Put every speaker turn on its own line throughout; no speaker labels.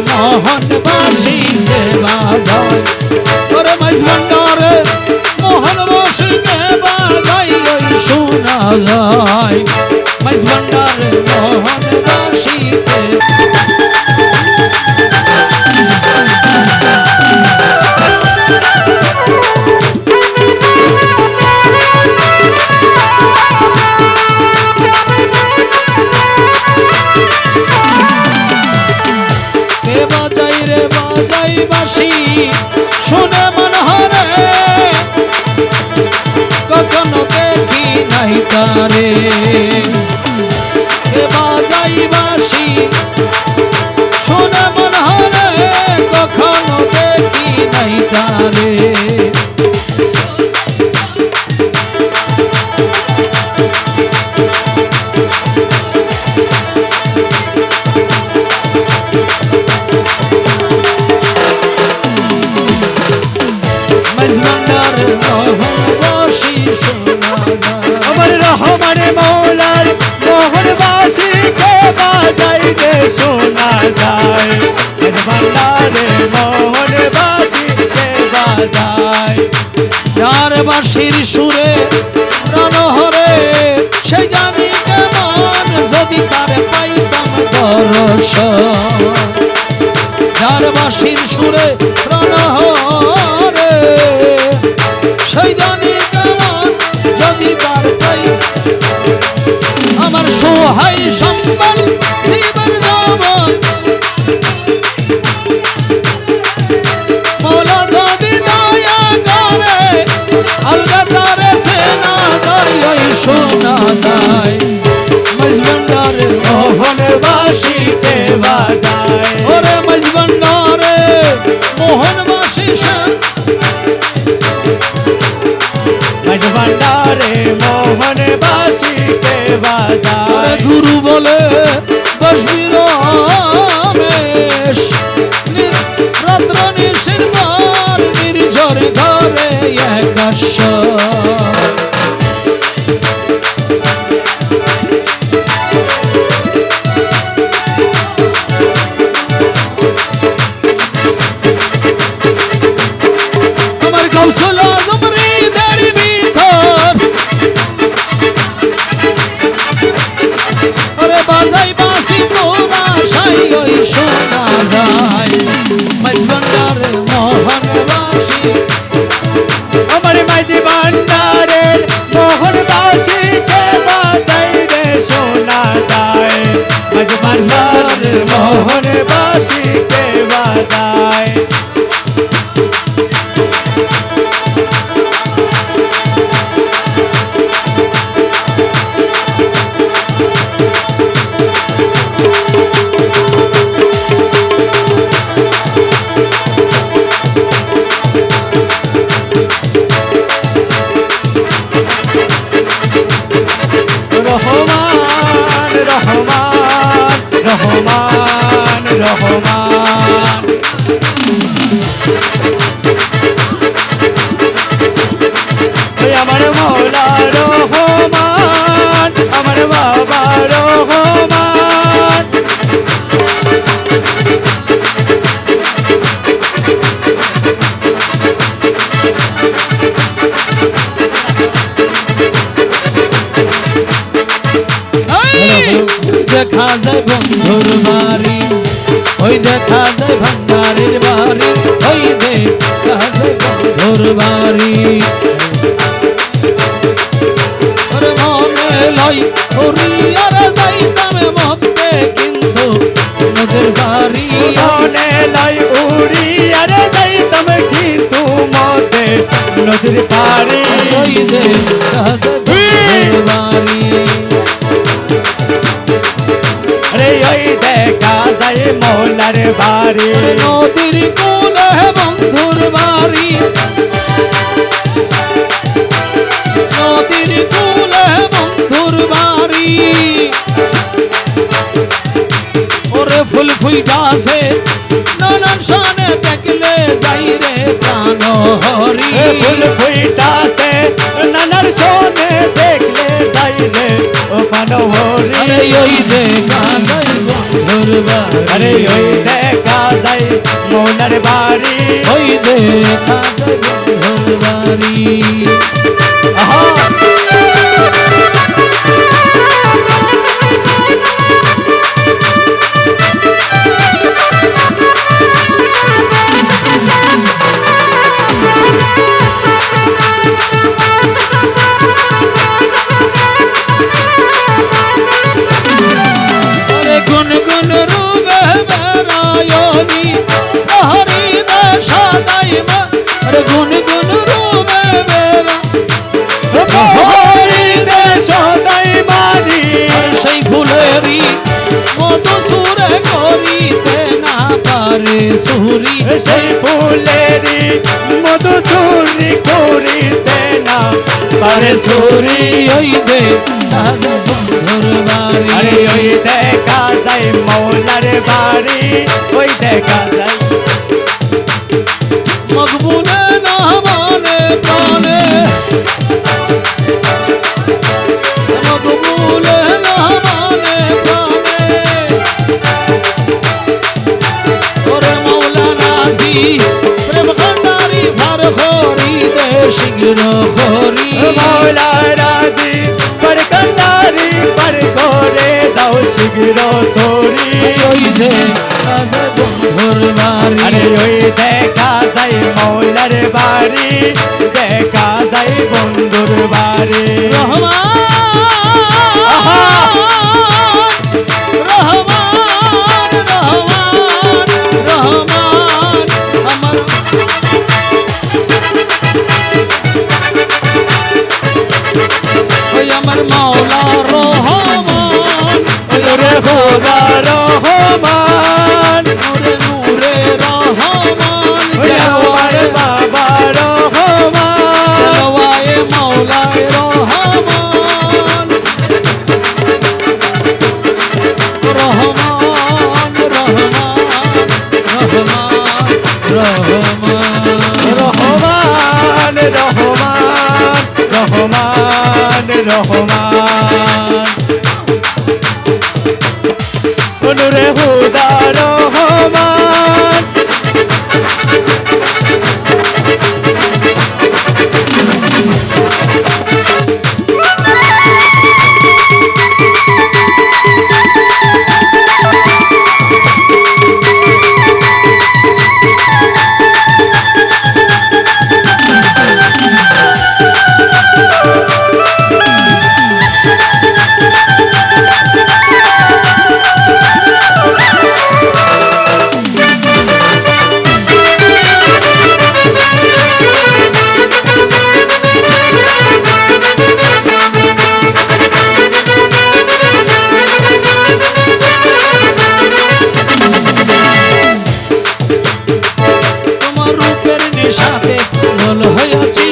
মোহন বাসিতে বাজায় ওরে মাইজ ভান্ডারে মোহন বাসিতে বাজায় ওই শোনা যায় মাইজ ভান্ডারে মোহন বাসিতে বাজাই বাসি শুনে মন হরে কখনো দেখি নাই তারে বাজাই বাসি শুনে মন হরে কখনো দেখি নাই তারে
আমার রহমান মৌলার মোহন বাসিকে বাজাই রে শোনা যায় ভান্ডারে মোহন বাসিকে বাজায়
যার বাঁশির সুরে রণহরে সে জানি কেমন যদি তার পাইতাম দর্শন যার বাঁশির সুরে রণহরে সে জানি কেমন যদি তার পাই আমার সহায় সম্বল দিবার জবান মোলা যদি দয়া করে আল্লাহ তারে সেনা যায় শোনা যায় মাইজ ভান্ডারে
মোহন বাসিকে বাজায়
ওরে মাইজ ভান্ডারে মোহন বাসি
মাইজ ভান্ডারে মোহন বাসিকে বাজায়
গুরু বলে বসবি রমেশ রাত্র নিশির পার নির্ঝরে ঘরে একাশ আমার কৌশল তোমার ভিতর ওরে বাজাই বাসি তোরা সাই ওই শোনা যায় মাইজ ভান্ডারে মোহন বাসি
আমার মাঝি ভান্ডারের মোহন বাসিকে বাজাই রে শোনা যায় মাঝি ভান্ডারের মোহন বাসিকে বাজায় রহমান রহমান রহমান রহমান আমার মৌলা রহমান আমার বাবা রহমান
দেখা যায় বন্ধুর বাড়ি ওই দেখা যায় ভান্ডারের বাড়ি ওই দেখা যায় বন্ধুর বাড়ি ওরে মনে লই হরিয়ার যাইতাম মধ্যে কিন্তু নদীর বাড়ি
মনে লাই উড়ি আর যাইতাম কিন্তু মতে নদীর পাড়ি
ওই দেখা যায় বন্ধুর বাড়ি
রে ওই দেখা যায় মৌলার বাড়ি
নদীর কোলে বন্ধুর বাড়ি নদীর কোলে বন্ধুর বাড়ি ওরে ফুল ফুইটাছে নানান শানে দেখলে যাই রে প্রাণ হরি
ফুল ফুইটাছে নানার সোনে দেখলে যাই মন ভরি
আরে ওই দেখা যায় বন্ধুর বাড়ি
আরে ওই দেখা যায় মৌলার বাড়ি
ওই দেখা যায় বন্ধুর বাড়ি
আহা
আরে গুন গুন রূপে বেড়ায়নি হরি দে সদাই মা আরে গুন গুন রূপে বেড়া
হরি দে সদাই বাড়ি
আর সেই ফুলেরই মধু সুরে করিতে না পারে সুরি
সেই ফুলেরই মধু চুরি করিতে না পারে
সুরি ওই দে তাজা বন্ধুর বাড়ি
আরে ওই দেখা যায় মৌলার বাড়ি ওই দেখা যায়
মকবুলে না মানে প্রাণে মকবুলে না মানে প্রাণে ওরে মৌলানা জি প্রেম কান্ডারি ভার খরি দে শীঘ্র খরি
মৌলা রাজি পর কন্ডারি পর করে দাও শীঘ্র তোরি
ওই দে তাজা বন্ধুর বাড়ি
আরে ওই দেখা যায় মৌলার বাড়ি দেখা যায় বন্ধুর বাড়ি
রহমান রহমান রহমান রহমান আমার ওই আমার মাওলা রহমান ওই
ওরে খোদা রহমান
নূরে নূরে রহমান
ওরে আমার বাবা রহমান
জলওয়ায়ে মাওলায় রহমান রহমান রহমান রহমান রহমান
রহমান রহমান ওরে খোদা রহমান
তোমার রূপের নেশাতে পাগল হইয়াছি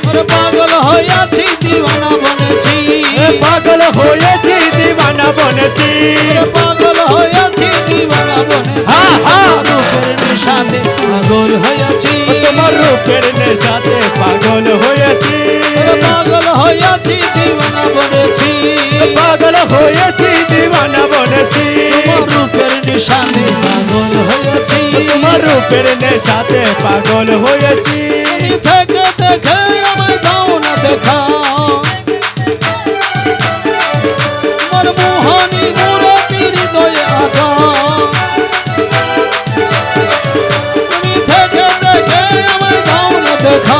ওরে পাগল হইয়াছি দিওয়ানা বনেছি
পাগল হয়েছি দিওয়ানা বনেছি
ওরে পাগল হইয়াছি দিওয়ানা বনেছি
হা, হা।
রূপের নেশাতে পাগল হইয়াছি
তোমার রূপের নেশাতে পাগল হয়েছি
ওরে পাগল হইয়াছি দিওয়ানা বনেছি
পাগল হয়েছি দিওয়ানা বনেছি
তোমার রূপের নেশাতে পাগল হইয়াছি
তোমার রূপের নেশাতে পাগল হয়েছি
তুমি থেকে দেখে আমায় দাও না দেখা তোমার মোহানি মুরাতি হৃদয়ে আঘা তুমি থেকে দেখে আমায় দাও না দেখা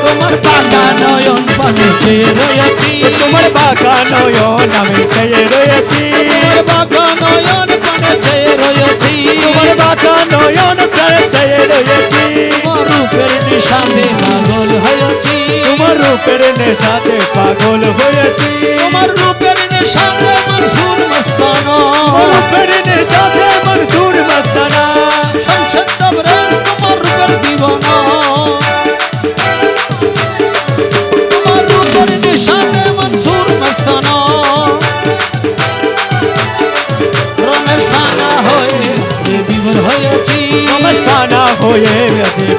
তোমার পাকা নয়ন পানে চেয়ে রয়েছি
তোমার বাঁকা নয়ন আমি চেয়ে রয়েছি
তোমার পাকা নয়ন পানে চেয়ে রয়েছি
তোমার বাঁকা নয়ন প্রাণ চেয়ে রয়েছি
তোমার রূপের নিশাতে পাগল হয়েছি
তোমার রূপের নেশাতে পাগল হয়েছি
তোমার রূপের নেশাতে মনসুর মস্তানা
রূপের নেশাতে মনসুর মস্তানা
শমশেদ তবরেজ তোমার রূপের দিওয়ানা তোমার রূপের নেশাতে মনসুর মস্তানা রমেশ থানা হয়ে যে বিভোর হয়েছি
মস্তানা হয়ে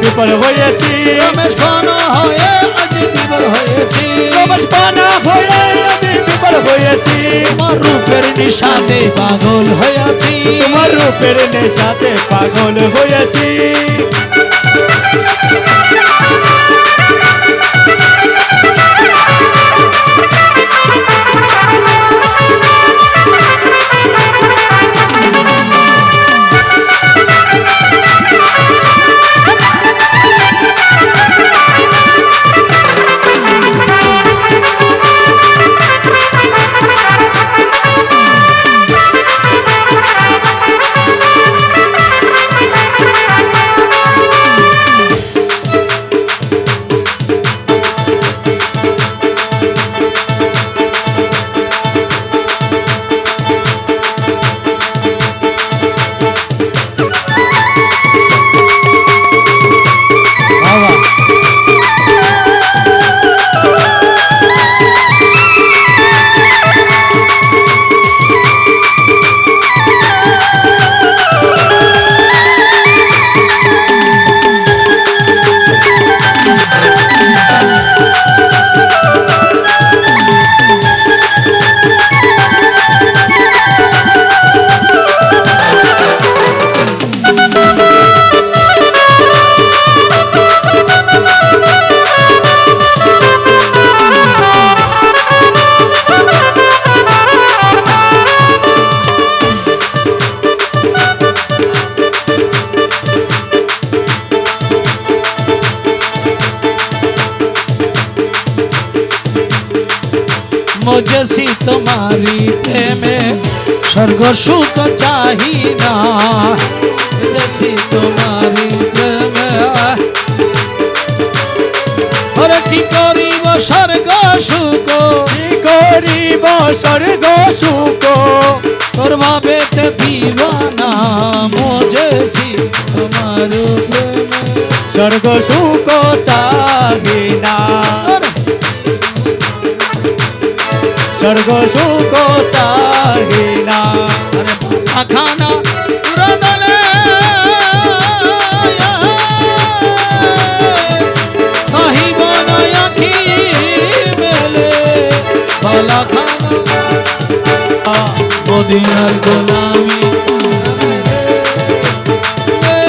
বিফল হয়েছি
রমেশ পানা হয়ে আজ বিফল হয়েছি
রমেশ পানা হয়ে আজ বিফল হয়েছি
তোমার রূপের নিশাতে পাগল হয়েছি
তোমার রূপের নেশাতে পাগল হয়েছি
मुझसी तुम्हारी प्रेमे स्वर्ग सुख चाही ना मुझसी तुम्हारी प्रेमे और की करीब स्वर्ग सुख
কি করিব স্বর্গ সুখ
তোর ভাবেতে দিবানা মুঝसी तुम्हारी प्रेमे
স্বর্গ সুখ চাহি না স্বর্গ সুখ চাহি না
अरे बाला खाना पूरा नले साहिब नया की मेले बाला खाना मदीनार गोलामी दे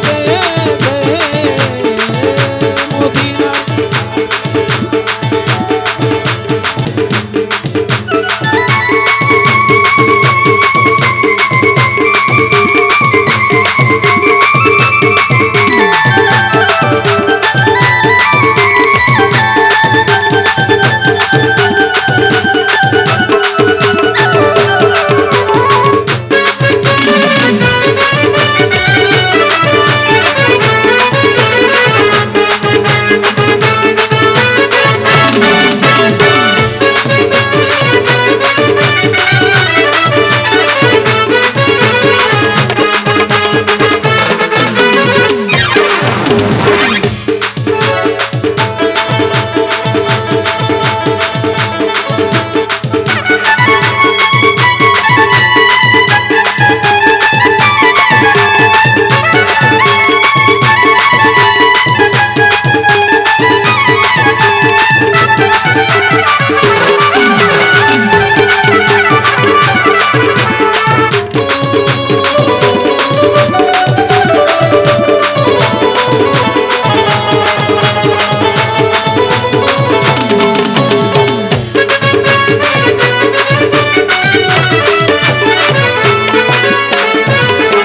दे दे